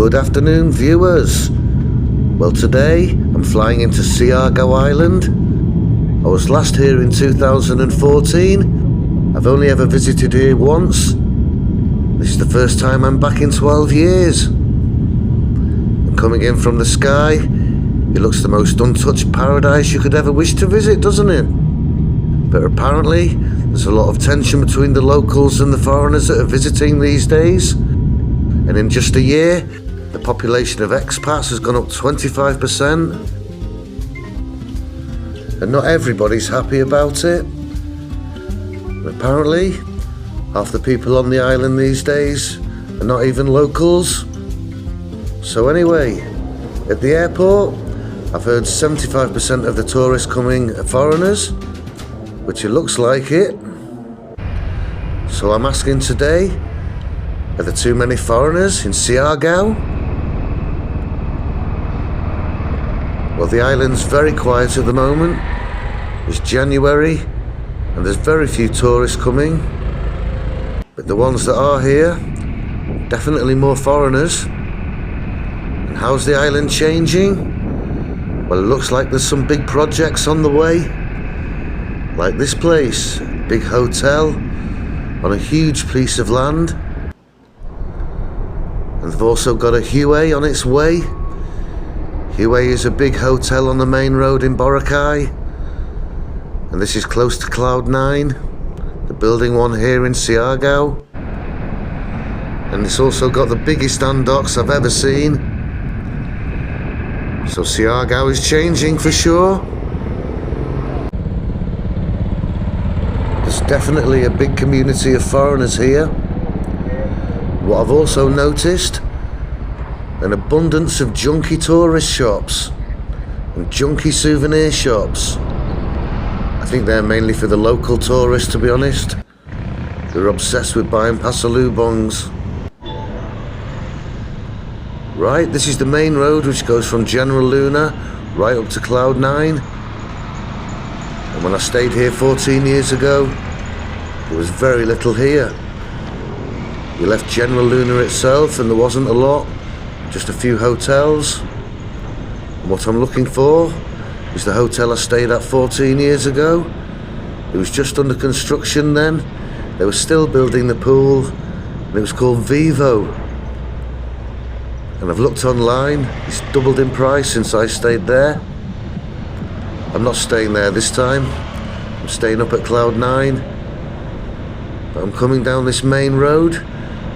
Good afternoon, viewers. Well, today I'm flying into SIARGAO Island. I was last here in 2014. I've only ever visited here once. This is the first time I'm back in 12 years. And coming in from the sky, it looks the most untouched paradise you could ever wish to visit, doesn't it? But apparently, there's a lot of tension between the locals and the foreigners that are visiting these days. And in just a year, the population of expats has gone up 25%. And not everybody's happy about it. Apparently, half the people on the island these days are not even locals. So anyway, at the airport, I've heard 75% of the tourists coming are foreigners, which it looks like it. So I'm asking today, are there too many foreigners in SIARGAO? Well, the island's very quiet at the moment. It's January and there's very few tourists coming. But the ones that are here, definitely more foreigners. And how's the island changing? Well, it looks like there's some big projects on the way. Like this place, big hotel on a huge piece of land. And they've also got a Hue on its way. Hue is a big hotel on the main road in Boracay. And this is close to Cloud 9, the building one here in SIARGAO. And it's also got the biggest docks I've ever seen. So SIARGAO is changing for sure. There's definitely a big community of foreigners here. What I've also noticed, an abundance of junky tourist shops and junky souvenir shops. I think they're mainly for the local tourists, to be honest. They're obsessed with buying pasalubongs. Right, this is the main road which goes from General Luna right up to Cloud 9. And when I stayed here 14 years ago, there was very little here. We left General Luna itself and there wasn't a lot, just a few hotels. And what I'm looking for is the hotel I stayed at 14 years ago. It was just under construction then. They were still building the pool and it was called Vivo. And I've looked online, it's doubled in price since I stayed there. I'm not staying there this time. I'm staying up at Cloud 9. But I'm coming down this main road,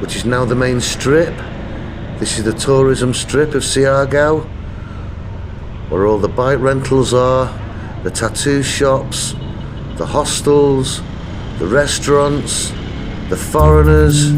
which is now the main strip. This is the tourism strip of SIARGAO, where all the bike rentals are, the tattoo shops, the hostels, the restaurants, the foreigners.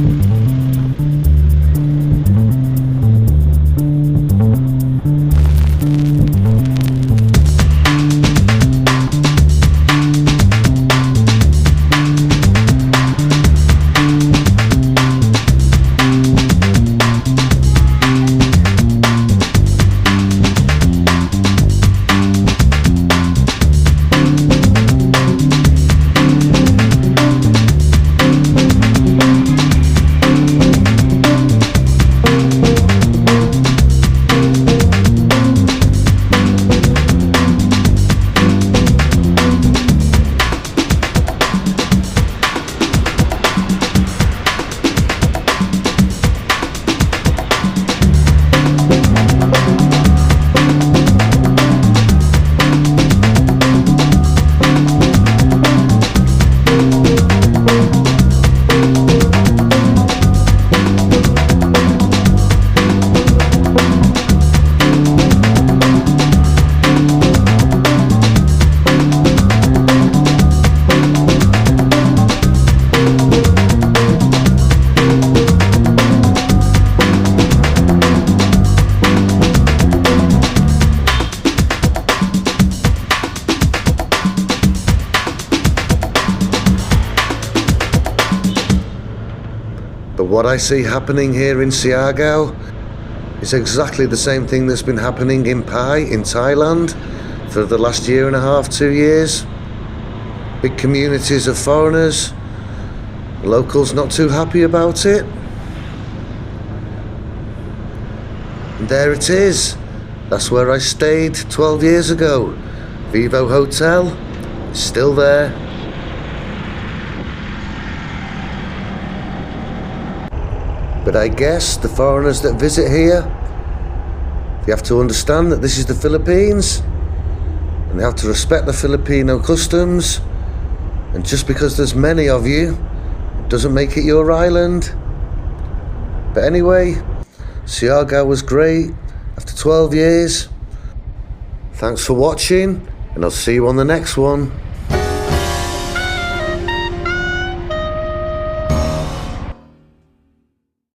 But what I see happening here in SIARGAO is exactly the same thing that's been happening in Pai in Thailand for the last year and a half, 2 years. Big communities of foreigners, locals not too happy about it. And there it is. That's where I stayed 12 years ago. Vivo Hotel is still there. But I guess the foreigners that visit here, they have to understand that this is the Philippines, and they have to respect the Filipino customs. And just because there's many of you, it doesn't make it your island. But anyway, SIARGAO was great after 12 years. Thanks for watching, and I'll see you on the next one.